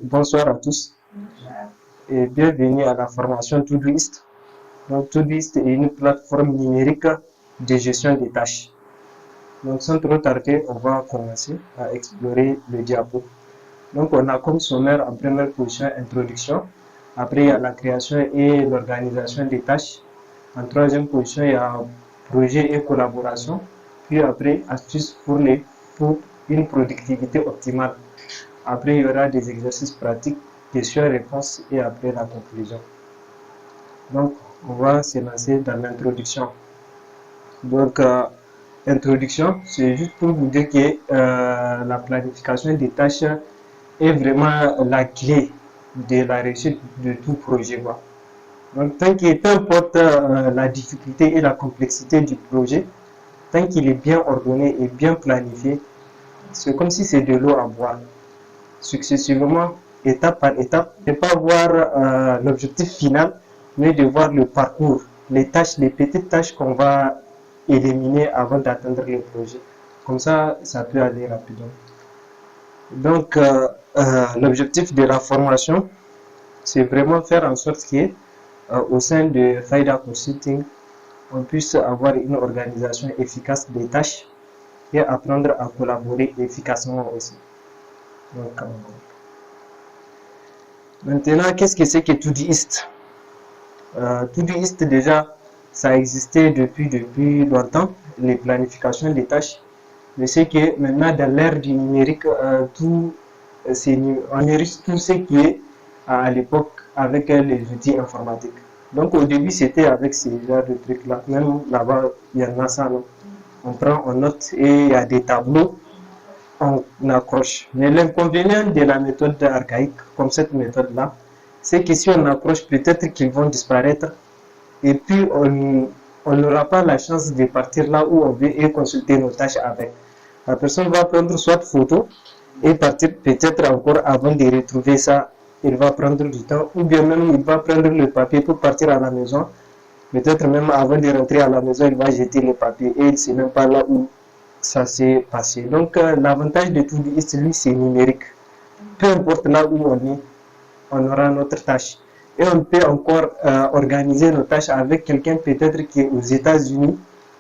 Bonsoir à tous et bienvenue à la formation Todoist. Donc Todoist est une plateforme numérique de gestion des tâches. Donc sans trop tarder, on va commencer à explorer le diapo. Donc on a comme sommaire en première position introduction. Après il y a la création et l'organisation des tâches. En troisième position il y a projet et collaboration. Puis après astuces pour une productivité optimale. Après, il y aura des exercices pratiques, questions-réponses et après la conclusion. Donc, on va se lancer dans l'introduction. Donc, introduction, c'est juste pour vous dire que la planification des tâches est vraiment la clé de la réussite de tout projet. Donc, peu importe la difficulté et la complexité du projet, tant qu'il est bien ordonné et bien planifié, c'est comme si c'est de l'eau à boire. Successivement, étape par étape, ne pas voir l'objectif final, mais de voir le parcours, les tâches, les petites tâches qu'on va éliminer avant d'atteindre le projet. Comme ça peut aller rapidement. Donc, l'objectif de la formation, c'est vraiment faire en sorte qu'au sein de FAIDA Consulting, on puisse avoir une organisation efficace des tâches et apprendre à collaborer efficacement aussi. Donc, maintenant, qu'est-ce que c'est que Todoist? Todoist, déjà, ça existait depuis longtemps, les planifications des tâches. Mais c'est que maintenant, dans l'ère du numérique, on numérise tout ce qui est à l'époque avec les outils informatiques. Donc, au début, c'était avec ces genres de trucs-là. Même là-bas, il y en a ça. On prend, on note et il y a des tableaux. On accroche. Mais l'inconvénient de la méthode archaïque, comme cette méthode-là, c'est que si on accroche, peut-être qu'ils vont disparaître. Et puis, on n'aura pas la chance de partir là où on veut et consulter nos tâches avec. La personne va prendre soit photo et partir peut-être encore avant de retrouver ça. Il va prendre du temps ou bien même il va prendre le papier pour partir à la maison. Peut-être même avant de rentrer à la maison, il va jeter le papier et il ne sait même pas là où ça s'est passé. Donc, l'avantage de Todoist, lui, c'est numérique. Peu importe là où on est, on aura notre tâche. Et on peut encore organiser nos tâches avec quelqu'un peut-être qui est aux États-Unis,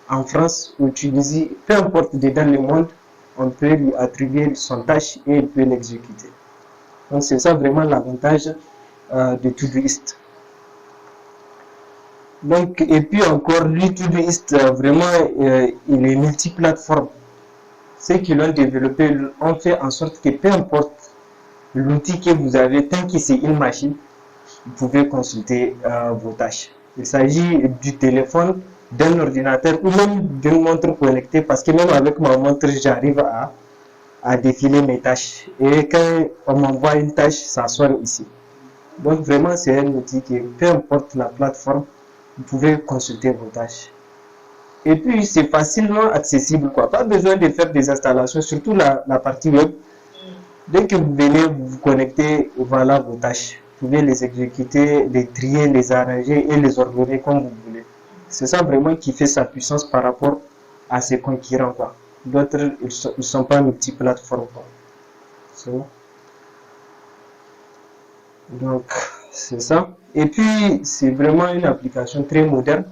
en France, ou Tunisie, peu importe dans le monde, on peut lui attribuer son tâche et il peut l'exécuter. Donc, c'est ça vraiment l'avantage de Todoist. Donc, et puis encore, lui, Todoist, vraiment, il est multiplateforme. Ceux qui l'ont développé ont fait en sorte que peu importe l'outil que vous avez, tant que c'est une machine, vous pouvez consulter vos tâches. Il s'agit du téléphone, d'un ordinateur ou même d'une montre connectée parce que même avec ma montre, j'arrive à défiler mes tâches. Et quand on m'envoie une tâche, ça sort ici. Donc vraiment, c'est un outil qui, peu importe la plateforme, vous pouvez consulter vos tâches. Et puis, c'est facilement accessible, quoi. Pas besoin de faire des installations, surtout la partie web. Dès que vous venez vous connecter, voilà vos tâches. Vous pouvez les exécuter, les trier, les arranger et les ordonner comme vous voulez. C'est ça vraiment qui fait sa puissance par rapport à ses concurrents, quoi. D'autres, ils ne sont pas multiplateformes, quoi. C'est bon. Donc, c'est ça. Et puis, c'est vraiment une application très moderne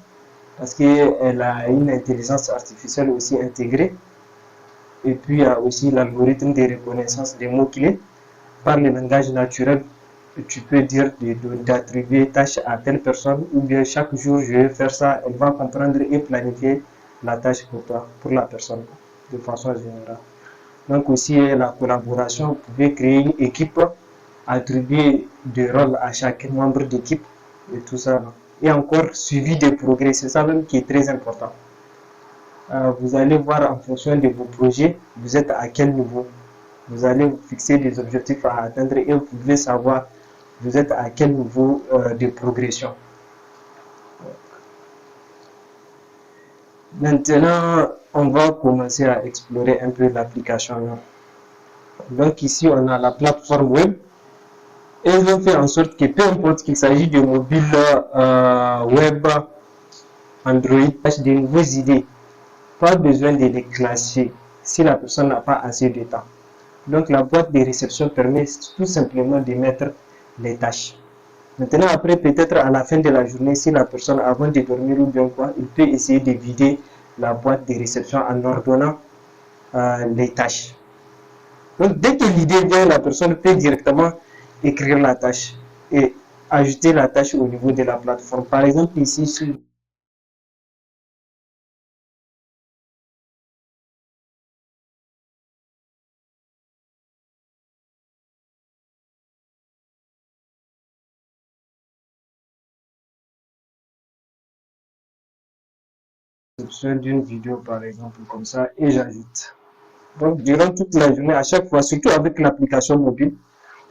parce qu'elle a une intelligence artificielle aussi intégrée. Et puis, il y a aussi l'algorithme de reconnaissance des mots-clés par le langage naturel. Tu peux dire d'attribuer tâche à telle personne ou bien chaque jour je vais faire ça, elle va comprendre et planifier la tâche pour toi, pour la personne, de façon générale. Donc aussi la collaboration, vous pouvez créer une équipe, attribuer des rôles à chaque membre d'équipe et tout ça. Et encore suivi des progrès, c'est ça même qui est très important. Vous allez voir en fonction de vos projets, vous êtes à quel niveau. Vous allez vous fixer des objectifs à atteindre et vous pouvez savoir vous êtes à quel niveau de progression. Maintenant, on va commencer à explorer un peu l'application. Donc ici, on a la plateforme web. Et ils ont fait en sorte que peu importe qu'il s'agit de mobile, web, Android, des nouvelles idées. Pas besoin de les classer si la personne n'a pas assez de temps. Donc la boîte de réception permet tout simplement de mettre les tâches. Maintenant, après, peut-être à la fin de la journée, si la personne, avant de dormir ou bien quoi, il peut essayer de vider la boîte de réception en ordonnant les tâches. Donc, dès que l'idée vient, la personne peut directement écrire la tâche et ajouter la tâche au niveau de la plateforme. Par exemple, ici, sur d'une vidéo, par exemple, comme ça, et j'ajoute. Donc, durant toute la journée, à chaque fois, surtout avec l'application mobile,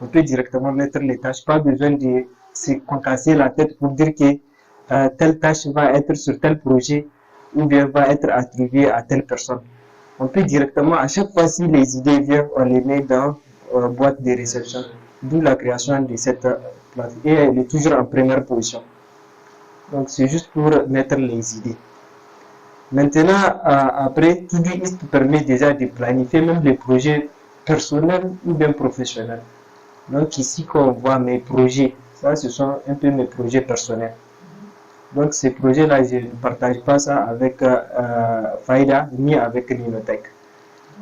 on peut directement mettre les tâches. Pas besoin de se casser la tête pour dire que telle tâche va être sur tel projet ou bien va être attribuée à telle personne. On peut directement, à chaque fois, si les idées viennent, on les met dans boîte de réception. D'où la création de cette place. Et elle est toujours en première position. Donc, c'est juste pour mettre les idées. Maintenant, après, Todoist permet déjà de planifier même les projets personnels ou bien professionnels. Donc ici, quand on voit mes projets, ça ce sont un peu mes projets personnels. Donc ces projets-là, je ne partage pas ça avec Faida ni avec Ninotech.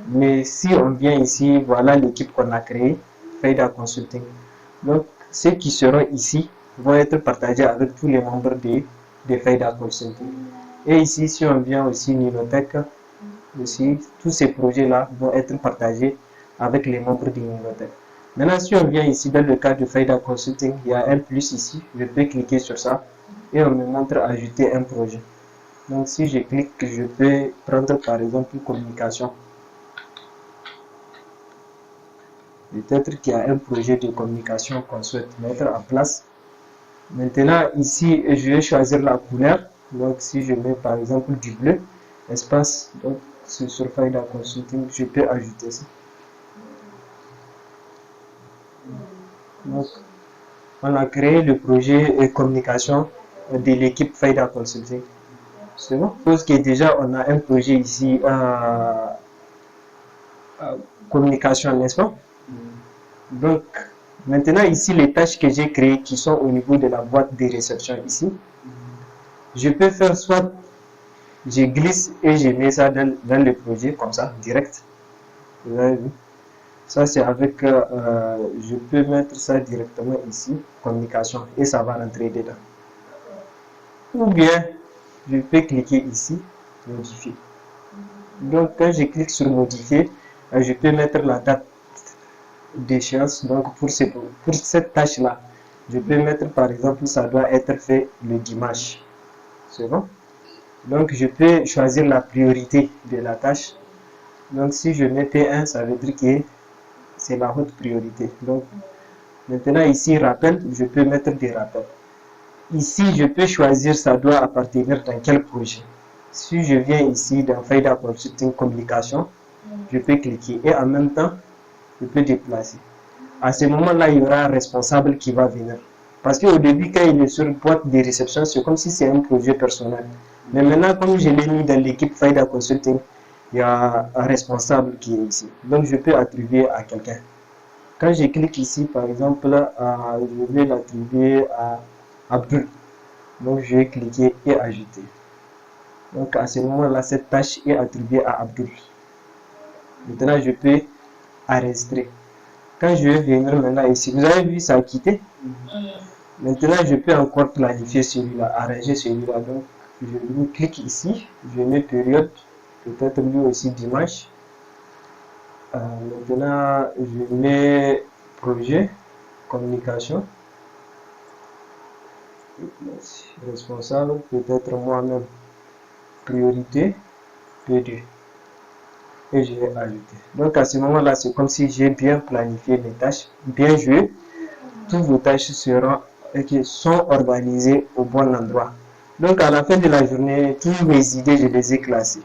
Mais si on vient ici, voilà l'équipe qu'on a créée, Faida Consulting. Donc ceux qui seront ici vont être partagés avec tous les membres de Faida Consulting. Et ici, si on vient aussi Ninotech, aussi, tous ces projets-là vont être partagés avec les membres de Ninotech. Maintenant, si on vient ici dans le cadre de Faida Consulting, il y a un plus ici. Je peux cliquer sur ça et on me montre ajouter un projet. Donc, si je clique, je peux prendre par exemple communication. Peut-être qu'il y a un projet de communication qu'on souhaite mettre en place. Maintenant, ici, je vais choisir la couleur. Donc, si je mets par exemple du bleu, espace, donc c'est sur Faida Consulting, je peux ajouter ça. Donc, on a créé le projet de communication de l'équipe Faida Consulting. C'est bon? Parce que déjà, on a un projet ici, communication, n'est-ce pas? Donc, maintenant, ici, les tâches que j'ai créées qui sont au niveau de la boîte de réception ici, je peux faire soit je glisse et je mets ça dans le projet comme ça, direct. Vous avez vu? Ça, c'est avec, je peux mettre ça directement ici, communication, et ça va rentrer dedans. Ou bien, je peux cliquer ici, modifier. Donc, quand je clique sur modifier, je peux mettre la date d'échéance. Donc, pour cette tâche-là, je peux mettre, par exemple, ça doit être fait le dimanche. C'est bon? Donc, je peux choisir la priorité de la tâche. Donc, si je mets P1, ça veut dire que c'est la haute priorité. Donc, maintenant, ici, rappel, je peux mettre des rappels. Ici, je peux choisir ça doit appartenir dans quel projet. Si je viens ici dans Faida Consulting Communication, je peux cliquer et en même temps, je peux déplacer. À ce moment-là, il y aura un responsable qui va venir. Parce qu'au début, quand il est sur une boîte de réception, c'est comme si c'est un projet personnel. Mais maintenant, comme je l'ai mis dans l'équipe Faida Consulting, il y a un responsable qui est ici. Donc, je peux attribuer à quelqu'un. Quand je clique ici, par exemple, je vais l'attribuer à Abdul. Donc, je vais cliquer et ajouter. Donc, à ce moment-là, cette tâche est attribuée à Abdul. Maintenant, je peux enregistrer. Quand je vais venir maintenant ici, vous avez vu, ça a quitté. Maintenant, je peux encore planifier celui-là, arranger celui-là. Donc, je clique ici, je mets période, peut-être lui aussi dimanche. Maintenant, je mets projet, communication, responsable, peut-être moi-même, priorité, P2. Et je vais ajouter. Donc, à ce moment-là, c'est comme si j'ai bien planifié mes tâches, bien joué. Toutes vos tâches sont organisées au bon endroit. Donc, à la fin de la journée, toutes mes idées, je les ai classées.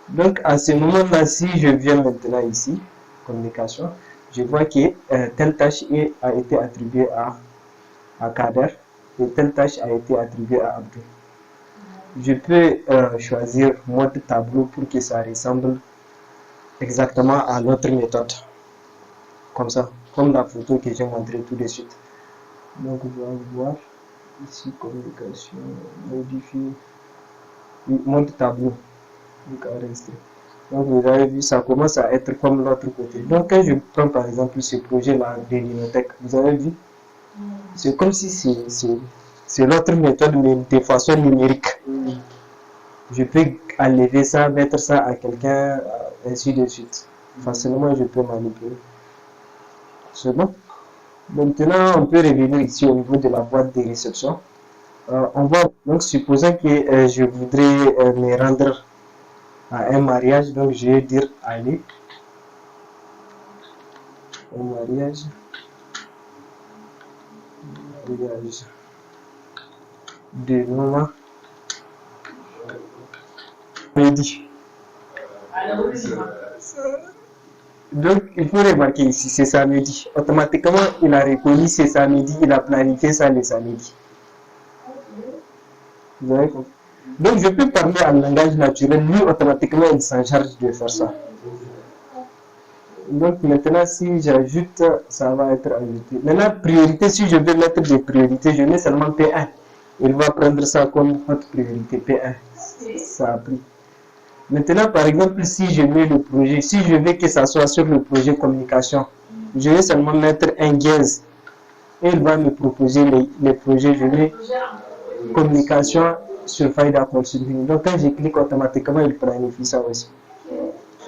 Donc, à ce moment-là, si je viens maintenant ici, communication, je vois que telle tâche a été attribuée à Kader et telle tâche a été attribuée à Abdul. Je peux choisir mode tableau pour que ça ressemble exactement à l'autre méthode. Comme ça, comme la photo que j'ai montrée tout de suite. Donc, on va voir ici communication, modifier, mode tableau. Donc, enregistrer. Donc, vous avez vu, ça commence à être comme l'autre côté. Donc, quand je prends par exemple ce projet-là de Linothèque, vous avez vu, c'est comme si c'est l'autre méthode, mais de façon numérique. Je peux enlever ça, mettre ça à quelqu'un, ainsi de suite. Facilement, je peux manipuler. C'est bon. Maintenant, on peut revenir ici au niveau de la boîte de réception. On va donc supposons que je voudrais me rendre à un mariage, donc je vais dire aller au mariage de Noma Mehdi. Donc, il faut remarquer ici, c'est samedi. Automatiquement, il a reconnu c'est samedi, il a planifié ça le samedi. Vous avez compris? Donc, je peux parler en langage naturel, lui, automatiquement, il s'en charge de faire ça. Donc, maintenant, si j'ajoute, ça va être ajouté. Maintenant, priorité, si je veux mettre des priorités, je mets seulement P1. Il va prendre ça comme haute priorité, P1. Ça a pris. Maintenant, par exemple, si je mets le projet, si je veux que ça soit sur le projet communication, je vais seulement mettre un gaz et il va me proposer les projets. Je mets communication sur Faïda Consulting. Donc, quand je clique, automatiquement, il planifie ça aussi.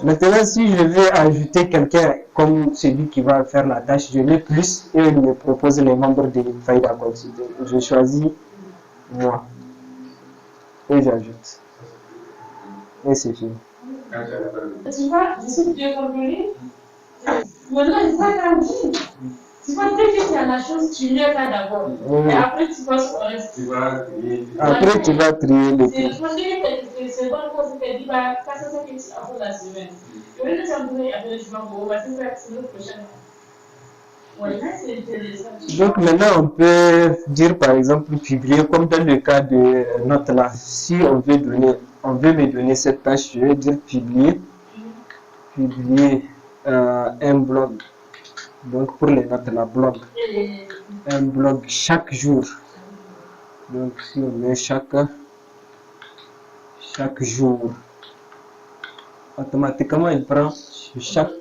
Maintenant, si je veux ajouter quelqu'un comme celui qui va faire la tâche, je mets plus et il me propose les membres de Faïda Consulting. Je choisis moi et j'ajoute. Et c'est fini. Tu vois, je suis bien compris. Maintenant, il va t'en tu vois, dès que tu as la chose, tu ne l'as pas d'abord. Et après, tu passes au reste. Après, tu vas trier les c'est le premier c'est bon quand tu dis, bah, ça, c'est ça que tu as fait la semaine. Je vais te t'envoyer après, tu vas voir, c'est ça, c'est le prochain. Ouais, c'est intéressant. Donc maintenant, on peut dire par exemple publier, comme dans le cas de note là. Si on veut me donner cette tâche, je vais dire publier un blog. Donc pour les notes là, blog. Un blog chaque jour. Donc si on met chaque jour, automatiquement il prend chaque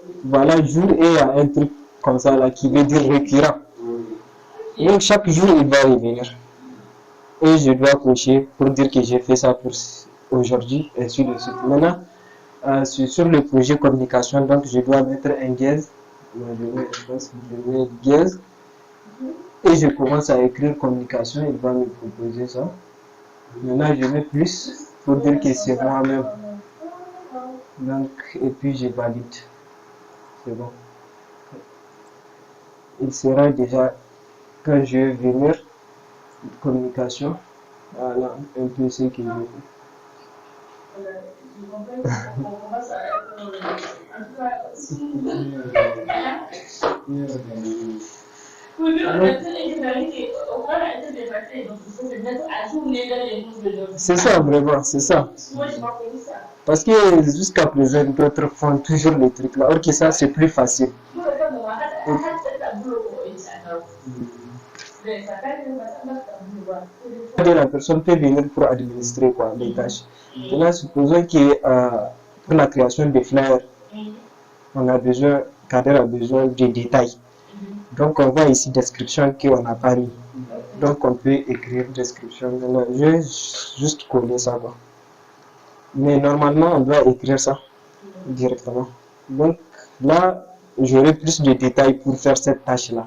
jour et il y a un truc comme ça là qui veut dire récurrent. Donc chaque jour il va revenir. Et je dois cocher pour dire que j'ai fait ça pour aujourd'hui, et ainsi de suite. Maintenant, sur le projet communication, donc je dois mettre un gaz. Je mets gaz. Et je commence à écrire communication, il va me proposer ça. Maintenant, je mets plus pour dire que c'est moi-même. Donc, et puis je valide. C'est bon. Il sera déjà, quand je vais venir, communication. Voilà, un peu ce que je veux. C'est ça, vraiment, c'est ça. Parce que jusqu'à présent, d'autres font toujours les trucs là. Or que ça, c'est plus facile. La personne peut venir pour administrer quoi, les tâches. Là, supposons que pour la création des flyers, Kader a besoin de détails. Donc on voit ici description qu'on n'a pas mis. Donc on peut écrire description. Je vais juste coller ça quoi. Mais normalement on doit écrire ça directement. Donc là j'aurai plus de détails pour faire cette tâche là.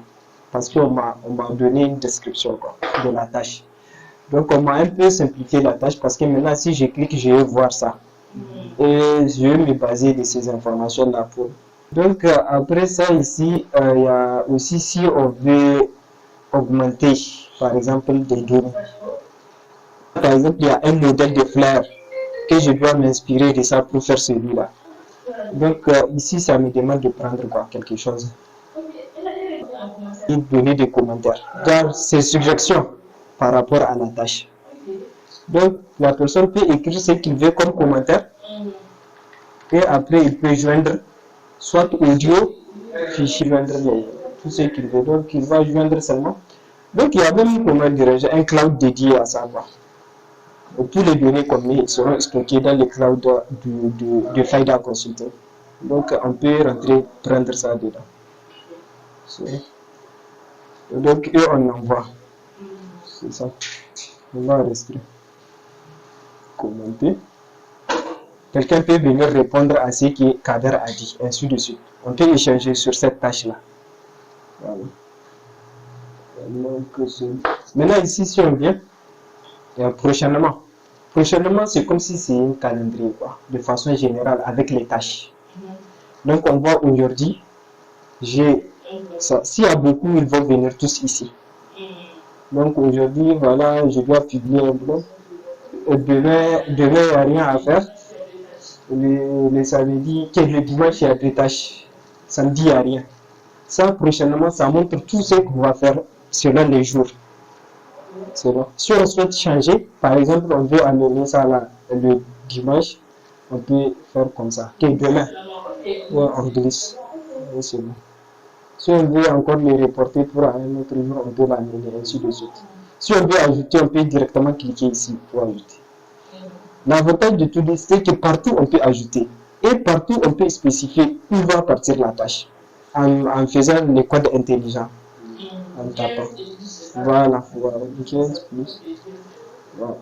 Parce qu'on m'a donné une description quoi, de la tâche. Donc on m'a un peu simplifié la tâche parce que maintenant si je clique, je vais voir ça. Et je vais me baser de ces informations là pour. Donc après ça ici, il y a aussi si on veut augmenter par exemple des données. Par exemple, il y a un modèle de fleurs que je dois m'inspirer de ça pour faire celui-là. Donc ici, ça me demande de prendre quoi, quelque chose. Et donner des commentaires. Dans ses suggestions par rapport à la tâche. Donc la personne peut écrire ce qu'il veut comme commentaire. Et après, il peut joindre soit audio, fichier joindre tout ce qu'il veut. Donc, il va joindre seulement. Donc, il y a même, comment dirais-je, un cloud dédié à ça. Donc, tous les données qu'on met seront stockées dans le cloud de FIDA Consulting. Donc, on peut rentrer, prendre ça dedans. Donc, eux, on envoie. C'est ça. On va rester. Commenter. Quelqu'un peut venir répondre à ce que Kader a dit, ainsi de suite. On peut échanger sur cette tâche-là. Voilà. Maintenant, ici, si on vient, prochainement. Prochainement, c'est comme si c'est un calendrier, quoi, de façon générale, avec les tâches. Donc, on voit aujourd'hui, s'il y a beaucoup, ils vont venir tous ici. Donc, aujourd'hui, voilà, je dois publier un blog. Demain, il n'y a rien à faire. Le samedi, le dimanche, il y a des tâches. Samedi, il n'y a rien. Ça, prochainement, ça montre tout ce qu'on va faire selon les jours. C'est bon. Si on souhaite changer, par exemple, on veut amener ça là, le dimanche, on peut faire comme ça. Demain, on glisse. C'est bon. Si on veut encore le reporter pour un autre jour, on peut l'amener, ainsi de suite. Si on veut ajouter, on peut directement cliquer ici pour ajouter. L'avantage de tout ça, c'est que partout on peut ajouter et partout on peut spécifier où va partir la tâche en faisant les codes intelligents. En tapant. Voilà, 15 plus. Voilà.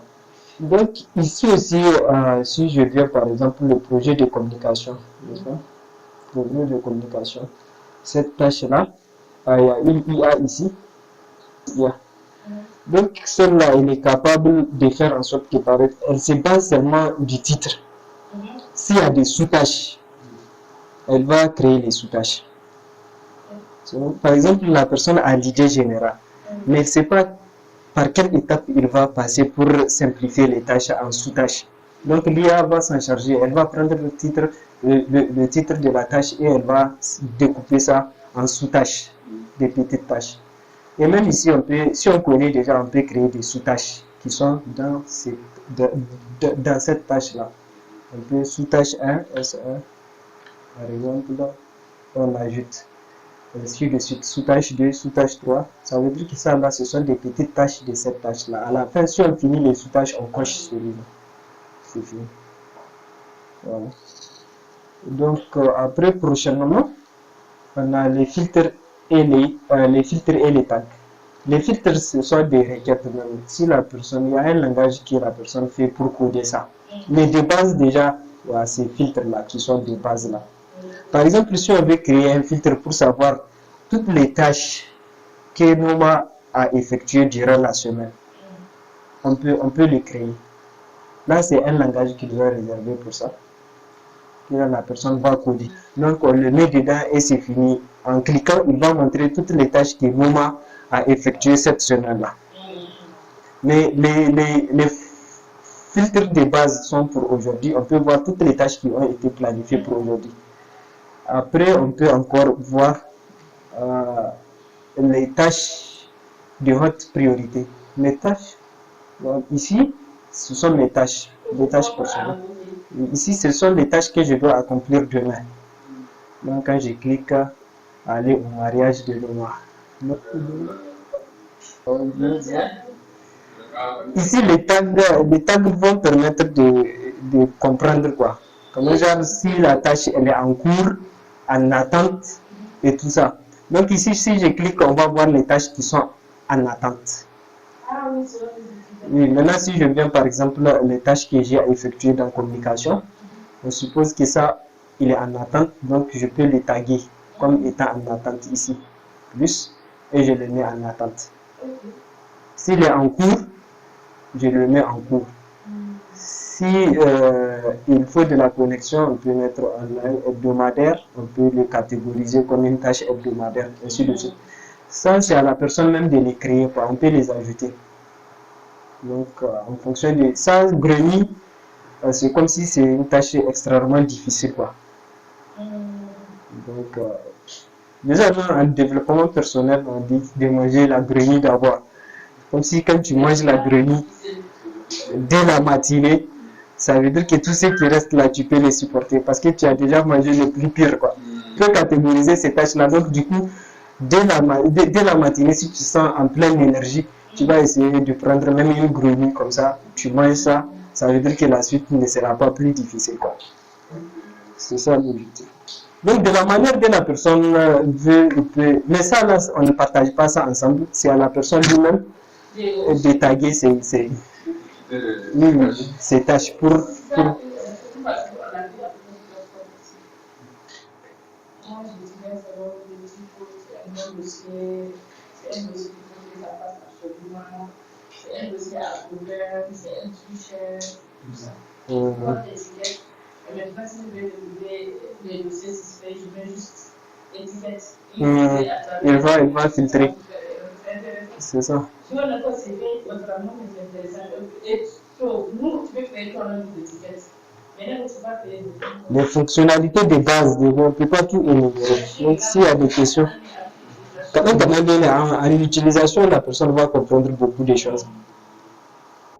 Donc ici aussi, si je viens par exemple le projet de communication, projet de communication, cette tâche-là, il y a une IA ici. Donc, celle-là, elle est capable de faire en sorte que, elle se base seulement du titre. S'il y a des sous-tâches, elle va créer les sous-tâches. Par exemple, la personne a l'idée générale, mais elle ne sait pas par quelle étape il va passer pour simplifier les tâches en sous-tâches. Donc, l'IA va s'en charger. Elle va prendre le titre de la tâche et elle va découper ça en sous-tâches, des petites tâches. Et même ici, si on connaît déjà, on peut créer des sous-tâches qui sont dans cette tâche-là. On peut sous-tâche 1, S1, par exemple, là, on ajoute. Ainsi de suite, sous-tâche 2, sous-tâche 3. Ça veut dire que ça, là, ce sont des petites tâches de cette tâche-là. À la fin, si on finit les sous-tâches, on coche celui-là. C'est fini. Voilà. Donc, après, prochainement, on a les filtres et les filtres et les tags. Les filtres, ce sont des requêtes. Si la personne, il y a un langage que la personne fait pour coder ça. Mais de base, déjà, il y a ces filtres-là qui sont de base là. Par exemple, si on veut créer un filtre pour savoir toutes les tâches que Noma a effectuées durant la semaine, on peut les créer. Là, c'est un langage qui doit réserver pour ça. Là, la personne va coder. Donc, on le met dedans et c'est fini. En cliquant, il va montrer toutes les tâches que Noma a effectuées cette semaine-là. Mais les filtres de base sont pour aujourd'hui. On peut voir toutes les tâches qui ont été planifiées pour aujourd'hui. Après, on peut encore voir les tâches de haute priorité. Les tâches, donc ici, ce sont mes tâches personnelles. Ici, ce sont les tâches que je dois accomplir demain. Donc, quand je clique à aller au mariage de Noma. Ici, les tags vont permettre de comprendre quoi. Comme genre, si la tâche elle est en cours, en attente et tout ça. Donc ici, si je clique, on va voir les tâches qui sont en attente. Oui, maintenant, si je viens par exemple les tâches que j'ai effectuées dans communication, on suppose que ça, il est en attente, donc je peux les taguer comme étant en attente ici, plus, et je le mets en attente. S'il est en cours, je le mets en cours. Si il faut de la connexion, on peut mettre en hebdomadaire, on peut le catégoriser comme une tâche hebdomadaire, ainsi de suite. Ça, c'est à la personne même de les créer, quoi. On peut les ajouter. Donc, en fonction de ça, Greny, c'est comme si c'est une tâche extrêmement difficile, quoi. Donc, déjà, en développement personnel, on dit de manger la Greny d'abord. Comme si quand tu manges la Greny dès la matinée, ça veut dire que tout ce qui reste là, tu peux les supporter parce que tu as déjà mangé le plus pire, quoi. peux catégoriser ces tâches-là. Donc, du coup, dès la matinée, si tu te sens en pleine énergie, tu vas essayer de prendre même une grenouille comme ça, tu manges ça, ça veut dire que la suite ne sera pas plus difficile, quoi. C'est ça l'objectif. Donc, de la manière dont la personne veut, peut, mais ça, là, on ne partage pas ça ensemble, c'est à la personne lui-même de taguer ses tâches pour... C'est un dossier à couvert, c'est un t-shirt, tout ça. Mais pas si je vais trouver les dossiers suspects, je vais juste étiquette. Il va filtrer. C'est ça. Tu vois, notre CV, autrement, c'est intéressant. Et nous, tu peux créer toi-même des étiquettes. Maintenant, tu vas créer des fonctionnalités de base, on ne peut pas tout énumérer. Donc, s'il y a des questions, quand même, en utilisation, la personne va comprendre beaucoup de choses.